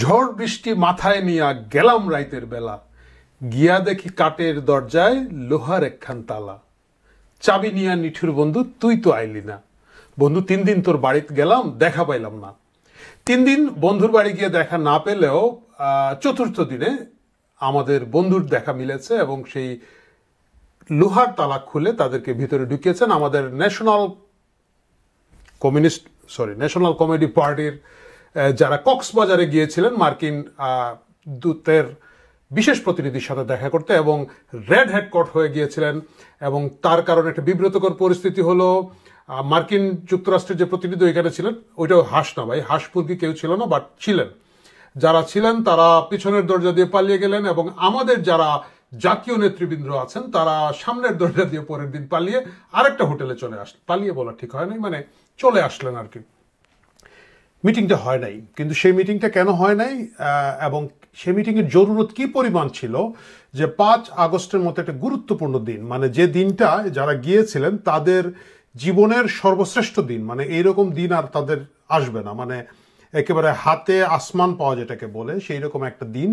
ঝড় বৃষ্টি মাথায় নিয়া গেলাম রাইতের বেলা, গিয়া দেখি কাঠের দরজায় লোহার একখান তালা। চাবি নিয়া নিঠুর বন্ধু তুই তো আইলি না, বন্ধু 3 দিন তোর বাড়িতে গেলাম দেখা পাইলাম না। 3 দিন বন্ধুর বাড়ি গিয়ে দেখা না পেলেও চতুর্থ দিনে আমাদের বন্ধুর দেখা মিলেছে এবং সেই লোহার তালা খুলে তাদেরকে ভিতরে ঢুকিয়েছেন আমাদের ন্যাশনাল কমেডি পার্টির যারা কক্সবাজারে গিয়েছিলেন মার্কিন দূতের বিশেষ প্রতিনিধির সাথে দেখা করতে এবং রেড হেডকট হয়ে গিয়েছিলেন। এবং তার কারণে একটা বিব্রতকর পরিস্থিতি হলো, মার্কিন যুক্তরাষ্ট্রের যে প্রতিনিধি এখানে ছিলেন ওইটাও হাঁস না ভাই, হাঁসপুরকি কেউ ছিল না, বাট ছিলেন যারা ছিলেন তারা পিছনের দরজা দিয়ে পালিয়ে গেলেন এবং আমাদের যারা জাতীয় নেতৃবৃন্দ আছেন তারা সামনের দরজা দিয়ে পরের দিন পালিয়ে আরেকটা হোটেলে চলে আসলেন। পালিয়ে বলা ঠিক হয় নাই, মানে চলে আসলেন আর কি। মিটিংটা হয় নাই, কিন্তু সেই মিটিংটা কেন হয় নাই এবং সেই মিটিংয়ের জরুরত কি পরিমাণ ছিল যে 5 আগস্টের মতো একটা গুরুত্বপূর্ণ দিন, মানে যে দিনটা যারা গিয়েছিলেন তাদের জীবনের সর্বশ্রেষ্ঠ দিন, মানে এইরকম দিন আর তাদের আসবে না, মানে একেবারে হাতে আসমান পাওয়া যেটাকে বলে সেই রকম একটা দিন,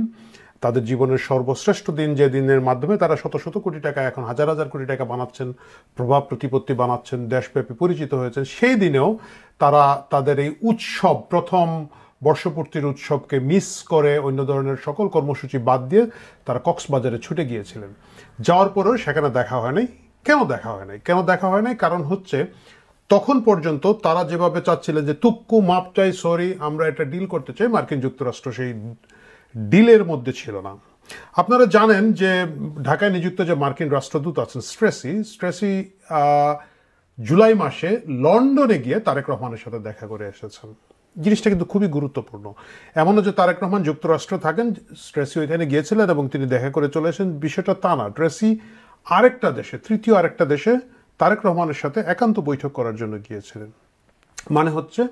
তাদের জীবনের সর্বশ্রেষ্ঠ দিন, যে দিনের মাধ্যমে তারা শত শত কোটি টাকা, এখন হাজার হাজার কোটি টাকা বানাচ্ছেন, প্রভাব প্রতিপত্তি বানাচ্ছেন, দেশব্যাপী পরিচিত হয়েছেন। সেই দিনেও তারা তাদের এই উৎসব, প্রথম বর্ষপূর্তির উৎসবকে মিস করে অন্য ধরনের সকল কর্মসূচি বাদ দিয়ে তারা কক্সবাজারে ছুটে গিয়েছিলেন। যাওয়ার পরেও সেখানে দেখা হয় নাই। কেন দেখা হয় নাই? কারণ হচ্ছে তখন পর্যন্ত তারা যেভাবে চাচ্ছিলেন যে তুক্কু মাপ চাই, সরি, আমরা এটা ডিল করতে চাই, মার্কিন যুক্তরাষ্ট্র সেই ডিলের মধ্যে ছিল না। আপনারা জানেন যে ঢাকায় নিযুক্ত যে মার্কিন রাষ্ট্রদূত আছেন স্ট্রেসি জুলাই মাসে লন্ডনে গিয়ে তারেক রহমানের সাথে দেখা করে এসেছেন। জিনিসটা কিন্তু খুবই গুরুত্বপূর্ণ। এমনও যে তারেক রহমান যুক্তরাষ্ট্রে থাকেন, স্ট্রেসি ওইখানে গিয়েছিলেন এবং তিনি দেখা করে চলে এসেছেন, বিষয়টা তা না। ট্রেসি আরেকটা দেশে, তৃতীয় আরেকটা দেশে তারেক রহমানের সাথে একান্ত বৈঠক করার জন্য গিয়েছিলেন। মানে হচ্ছে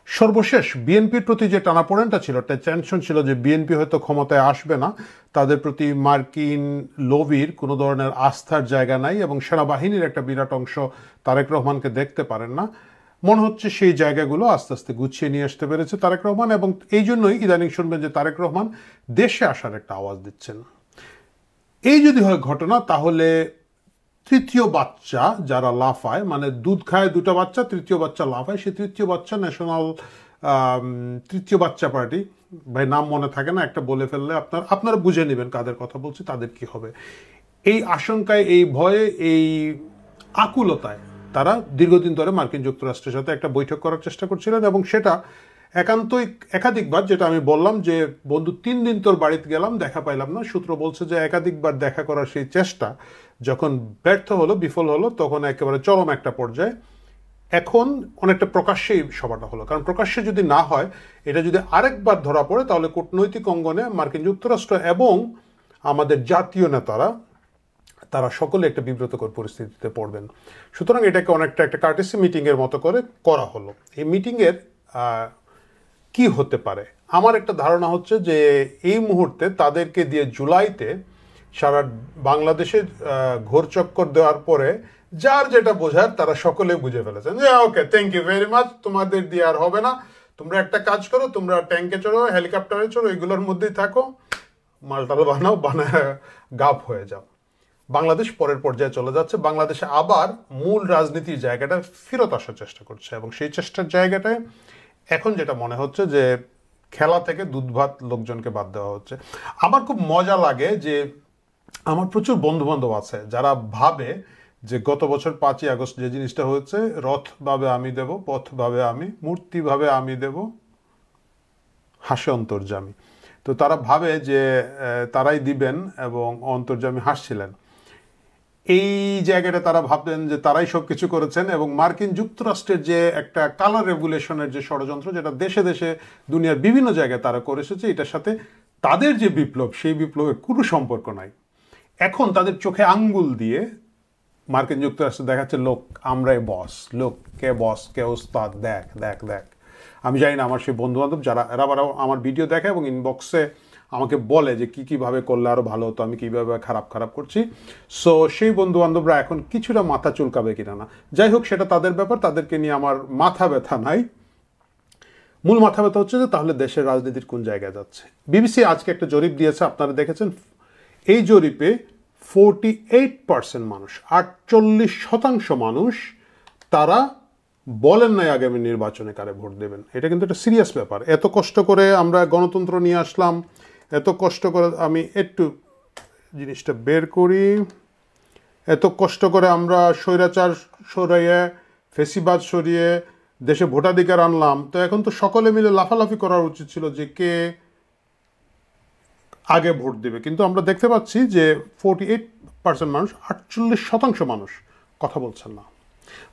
সর্বশেষ বিএনপির প্রতি যে টানাপোড়েনটা ছিল, একটা টেনশন ছিল যে বিএনপি হয়তো ক্ষমতায় আসবে না, তাদের প্রতি মার্কিন লবির কোনো ধরনের আস্থার জায়গা নাই এবং সেনাবাহিনীর একটা বিরাট অংশ তারেক রহমানকে দেখতে পারেন না। মনে হচ্ছে সেই জায়গাগুলো আস্তে আস্তে গুছিয়ে নিয়ে আসতে পেরেছে তারেক রহমান এবং এই জন্যই ইদানিং শুনবেন যে তারেক রহমান দেশে আসার একটা আওয়াজ দিচ্ছেন। এই যদি হয় ঘটনা, তাহলে তৃতীয় বাচ্চা যারা লাফায়, মানে দুধ খায় 2টা বাচ্চা, তৃতীয় বাচ্চা লাফায়, সেই তৃতীয় বাচ্চা ন্যাশনাল তৃতীয় বাচ্চা পার্টি, ভাই নাম মনে থাকে না, একটা বলে ফেললে আপনারা বুঝে নেবেন কাদের কথা বলছি, তাদের কি হবে। এই আশঙ্কায়, এই ভয়ে, এই আকুলতায় তারা দীর্ঘদিন ধরে মার্কিন যুক্তরাষ্ট্রের সাথে একটা বৈঠক করার চেষ্টা করছিলেন এবং সেটা একান্তই একাধিকবার, যেটা আমি বললাম যে বন্ধু 3 দিন তোর বাড়িতে গেলাম দেখা পাইলাম না, সূত্র বলছে যে একাধিকবার দেখা করার সেই চেষ্টা যখন ব্যর্থ হলো, বিফল হলো, তখন একেবারে চরম একটা পর্যায়ে এখন অনেকটা প্রকাশ্যেই সভাটা হলো। কারণ প্রকাশ্যে যদি না হয়, এটা যদি আরেকবার ধরা পড়ে, তাহলে কূটনৈতিক অঙ্গনে মার্কিন যুক্তরাষ্ট্র এবং আমাদের জাতীয় নেতারা তারা সকলে একটা বিব্রতকর পরিস্থিতিতে পড়বেন। সুতরাং এটাকে অনেকটা একটা কার্টেসি মিটিংয়ের মতো করে করা হলো। এই মিটিংয়ের কি হতে পারে, আমার একটা ধারণা হচ্ছে যে এই মুহূর্তে তাদেরকে দিয়ে জুলাইতে সারা বাংলাদেশে ঘোরচক্কর দেওয়ার পরে যার যেটা বোঝার তারা সকলে বুঝে ফেলেছেন যে ওকে, থ্যাংক ইউ ভেরি মাচ, তোমাদের দিয়ে আর হবে না, তোমরা একটা কাজ করো, তোমরা ট্যাঙ্কে চড়ো, হেলিকপ্টারে চড়ো, এগুলোর মধ্যেই থাকো, মালটাল বানায় গাপ হয়ে যাও। বাংলাদেশ পরের পর্যায়ে চলে যাচ্ছে, বাংলাদেশে আবার মূল রাজনীতির জায়গাটা ফেরত আসার চেষ্টা করছে এবং সেই চেষ্টার জায়গাটায় এখন যেটা মনে হচ্ছে যে খেলা থেকে দুধ ভাত লোকজনকে বাদ দেওয়া হচ্ছে। আমার খুব মজা লাগে যে আমার প্রচুর বন্ধু বান্ধব আছে যারা ভাবে যে গত বছর 5ই আগস্ট যে জিনিসটা হয়েছে, রথ ভাবে আমি দেব, পথ ভাবে আমি, মূর্তি ভাবে আমি দেব, হাসে অন্তর্যামী। তো তারা ভাবে যে তারাই দিবেন এবং অন্তর্যামী হাসছিলেন। এই জায়গাটা তারা ভাবতেন যে তারাই সব কিছু করেছেন এবং মার্কিন যুক্তরাষ্ট্রের যে একটা কালার রেগুলেশনের যে ষড়যন্ত্র, যেটা দেশে দেশে দুনিয়ার বিভিন্ন জায়গায় তারা করে এসেছে, এটার সাথে তাদের যে বিপ্লব, সেই বিপ্লবের কোনো সম্পর্ক নাই। এখন তাদের চোখে আঙ্গুল দিয়ে মার্কিন যুক্তরাষ্ট্র দেখাচ্ছে লোক আমরাই বস, লোক কে বস, কে ওস্তাদ, দেখ দেখ দেখ। আমি জানি না আমার সেই বন্ধু বান্ধব যারা এরা আমার ভিডিও দেখে এবং ইনবক্সে আমাকে বলে যে কীভাবে করলে আরও ভালো হতো, আমি কীভাবে খারাপ করছি। সো সেই বন্ধু বান্ধবরা এখন কিছুটা মাথা চুলকাবে কিনা না, যাই হোক সেটা তাদের ব্যাপার, তাদেরকে নিয়ে আমার মাথা ব্যথা নাই। মূল মাথা ব্যথা হচ্ছে যে তাহলে দেশের রাজনীতির কোন জায়গায় যাচ্ছে। বিবিসি আজকে একটা জরিপ দিয়েছে, আপনারা দেখেছেন। এই জরিপে 48% মানুষ, 48% মানুষ তারা বলেন নাই আগামী নির্বাচনে কারে ভোট দেবেন। এটা কিন্তু একটা সিরিয়াস ব্যাপার। এত কষ্ট করে আমরা গণতন্ত্র নিয়ে আসলাম, এত কষ্ট করে, আমি একটু জিনিসটা বের করি, এত কষ্ট করে আমরা স্বৈরাচার সরিয়ে, ফেসিবাদ সরিয়ে দেশে ভোটাধিকার আনলাম। তো এখন তো সকলে মিলে লাফালাফি করা উচিত ছিল যে কে আগে ভোট দেবে। কিন্তু আমরা দেখতে পাচ্ছি যে 48% মানুষ, 48% মানুষ কথা বলছেন না।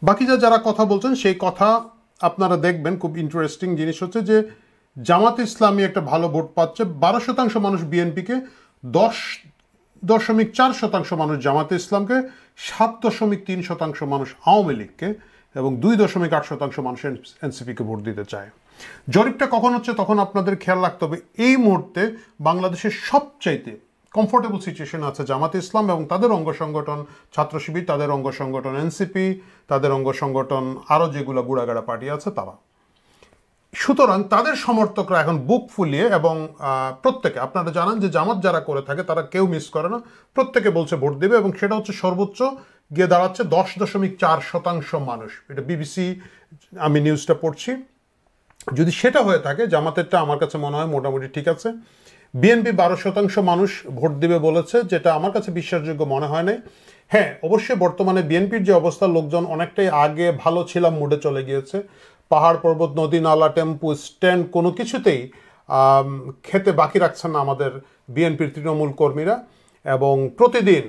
বাকি যারা কথা বলছেন সেই কথা আপনারা দেখবেন। খুব ইন্টারেস্টিং জিনিস হচ্ছে যে জামাত ইসলামী একটা ভালো ভোট পাচ্ছে, 12% মানুষ বিএনপিকে, 10.4% মানুষ জামাতে ইসলামকে, 7.3% মানুষ আওয়ামী লীগকে এবং 2.8% মানুষ এনসিপিকে ভোট দিতে চায়। জরিপটা কখন হচ্ছে তখন আপনাদের খেয়াল রাখতে হবে। এই মুহূর্তে বাংলাদেশের সবচাইতে কমফোর্টেবল সিচুয়েশন আছে জামাতে ইসলাম এবং তাদের অঙ্গ সংগঠন ছাত্র শিবির, তাদের অঙ্গ সংগঠন এনসিপি, তাদের অঙ্গ সংগঠন আরও যেগুলো গুড়াগাড়া পার্টি আছে তারা। সুতরাং তাদের সমর্থকরা এখন বুক ফুলিয়ে এবং প্রত্যেকে, আপনারা জানেন যে জামাত যারা করে থাকে তারা কেউ মিস করে না, প্রত্যেকে বলছে ভোট দেবে এবং সেটা হচ্ছে সর্বোচ্চ গিয়ে দাঁড়াচ্ছে 10.4% মানুষ। এটা বিবিসি, আমি নিউজটা পড়ছি। যদি সেটা হয়ে থাকে, জামাতেরটা আমার কাছে মনে হয় মোটামুটি ঠিক আছে। বিএনপি 12% মানুষ ভোট দিবে বলেছে, যেটা আমার কাছে বিশ্বাসযোগ্য মনে হয় নাই। হ্যাঁ, অবশ্যই বর্তমানে বিএনপির যে অবস্থা, লোকজন অনেকটাই আগে ভালো ছিলাম মুডে চলে গিয়েছে। পাহাড় পর্বত নদী নালা টেম্পু স্ট্যান্ড কোনো কিছুতেই খেতে বাকি রাখছেন না আমাদের বিএনপির তৃণমূল কর্মীরা, এবং প্রতিদিন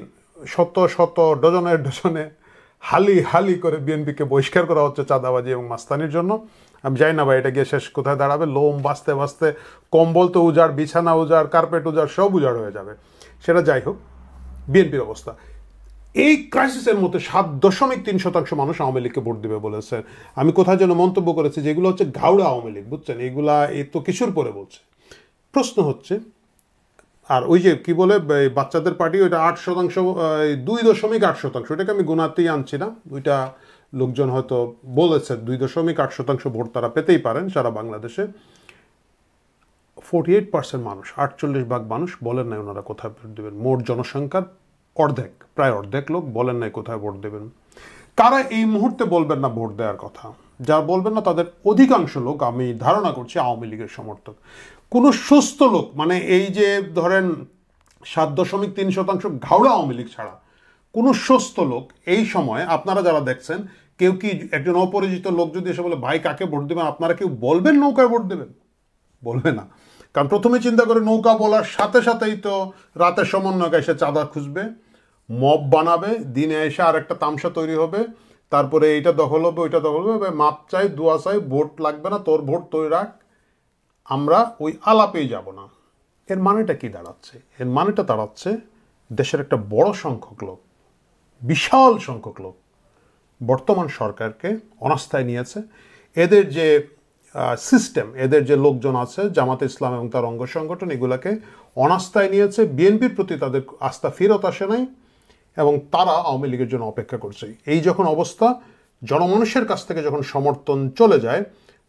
শত শত ডজনে ডজনে হালি হালি করে বিএনপিকে বহিষ্কার করা হচ্ছে চাঁদাবাজি এবং মাস্তানির জন্য। আমি জানি না ভাই এটা গিয়ে শেষ কোথায় দাঁড়াবে। লোম বাঁচতে বাঁচতে কম্বল তো উজাড়, বিছানা উজাড়, কার্পেট উজাড়, সব উজাড় হয়ে যাবে। সেটা যাই হোক, বিএনপির অবস্থা এই ক্রাইসিসের মধ্যে 7.3% মানুষ আওয়ামী লীগকে ভোট দিবে বলেছে। আমি কোথায় যেন মন্তব্য করেছি যে এগুলো হচ্ছে ঘাউড়া আওয়ামী লীগ, বুঝছেন, এগুলা এই তো কিছুর পরে বলছে। প্রশ্ন হচ্ছে, আর ওই যে কি বলে বাচ্চাদের পার্টি, ওইটা 8%, 2.8%, এটাকে আমি গুণাতেই আনছি না, ওইটা লোকজন হয়তো বলেছে 2.8% ভোট তারা পেতেই পারেন সারা বাংলাদেশে। 48% মানুষ, 48% মানুষ বলেন নাই ওনারা কোথায় ভোট দেবেন। মোট জনসংখ্যার অর্ধেক, প্রায় অর্ধেক লোক বলেন নাই কোথায় ভোট দেবেন। কারা এই মুহূর্তে বলবেন না ভোট দেওয়ার কথা? যারা বলবেন না তাদের অধিকাংশ লোক আমি ধারণা করছি আওয়ামী লীগের সমর্থক। কোনো সুস্থ লোক, মানে এই যে ধরেন 7.3% ঘাউড়া আওয়ামী লীগ ছাড়া কোনো সুস্থ লোক এই সময়, আপনারা যারা দেখছেন, কেউ কি একজন অপরিচিত লোক যদি এসে বলে ভাই কাকে ভোট দেবেন, আপনারা কেউ বলবেন নৌকায় ভোট দেবেন? বলবে না। কারণ প্রথমে চিন্তা করে নৌকা বলার সাথে সাথেই তো রাতের সমন্বয়ক এসে চাঁদা খুঁজবে, মব বানাবে, দিনে এসে আর একটা তামসা তৈরি হবে, তারপরে এইটা দখল হবে, ওইটা দখল হবে, মাপ চাই, দোয়া চাই, ভোট লাগবে না, তোর ভোট তুই রাখ, আমরা ওই আলাপেই যাব না। এর মানেটা কি দাঁড়াচ্ছে? এর মানেটা দাঁড়াচ্ছে দেশের একটা বড় সংখ্যক লোক, বিশাল সংখ্যক লোক বর্তমান সরকারকে অনাস্থায় নিয়েছে। এদের যে সিস্টেম, এদের যে লোকজন আছে জামাতে ইসলাম এবং তার অঙ্গ সংগঠন, এগুলাকে অনাস্থায় নিয়েছে। বিএনপির প্রতি তাদের আস্থা ফেরত আসে নাই এবং তারা আওয়ামী লীগের জন্য অপেক্ষা করছে। এই যখন অবস্থা, জনমানুষের কাছ থেকে যখন সমর্থন চলে যায়,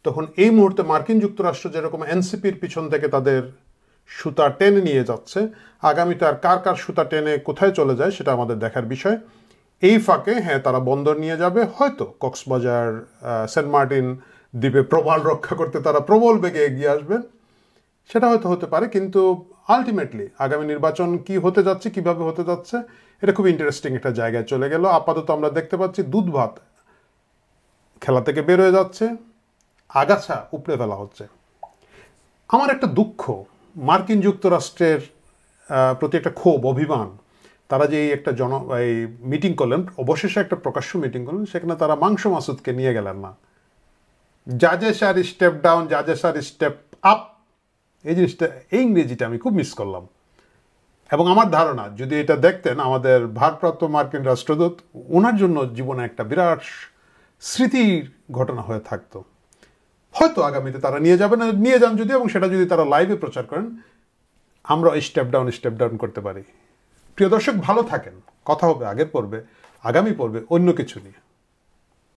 তখন এই মুহূর্তে মার্কিন যুক্তরাষ্ট্র যেরকম এনসিপির পিছন থেকে তাদের সুতা টেনে নিয়ে যাচ্ছে, আগামীতে আর কার কার সুতা টেনে কোথায় চলে যায় সেটা আমাদের দেখার বিষয়। এই ফাঁকে হ্যাঁ, তারা বন্দর নিয়ে যাবে, হয়তো কক্সবাজার, সেন্ট মার্টিন দ্বীপে প্রবাল রক্ষা করতে তারা প্রবল বেগে এগিয়ে আসবেন, সেটা হয়তো হতে পারে। কিন্তু আলটিমেটলি আগামী নির্বাচন কি হতে যাচ্ছে, কিভাবে হতে যাচ্ছে, এটা খুব ইন্টারেস্টিং একটা জায়গায় চলে গেল। আপাতত আমরা দেখতে পাচ্ছি দুধ ভাত খেলা থেকে বের হয়ে যাচ্ছে, আগাছা উপড়ে ফেলা হচ্ছে। আমার একটা দুঃখ, মার্কিন যুক্তরাষ্ট্রের প্রতি একটা ক্ষোভ, অভিমান। তারা যে একটা এই মিটিং করলেন, অবশেষে একটা প্রকাশ্য মিটিং করলেন, সেখানে তারা মাংস মাসুদকে নিয়ে গেলেন না। জাজেস আর স্টেপ ডাউন, জাজেস আর স্টেপ আপ, এই জিনিসটা, এই ইংরেজিটা আমি খুব মিস করলাম। এবং আমার ধারণা যদি এটা দেখতেন আমাদের ভারপ্রাপ্ত মার্কিন রাষ্ট্রদূত, ওনার জন্য জীবনে একটা বিরাট স্মৃতির ঘটনা হয়ে থাকতো। হয়তো আগামীতে তারা নিয়ে যাবেন, নিয়ে যান যদি, এবং সেটা যদি তারা লাইভে প্রচার করেন, আমরা স্টেপ ডাউন করতে পারি। প্রিয় দর্শক, ভালো থাকেন। কথা হবে আগের পর্বে, আগামী পর্বে অন্য কিছু নিয়ে।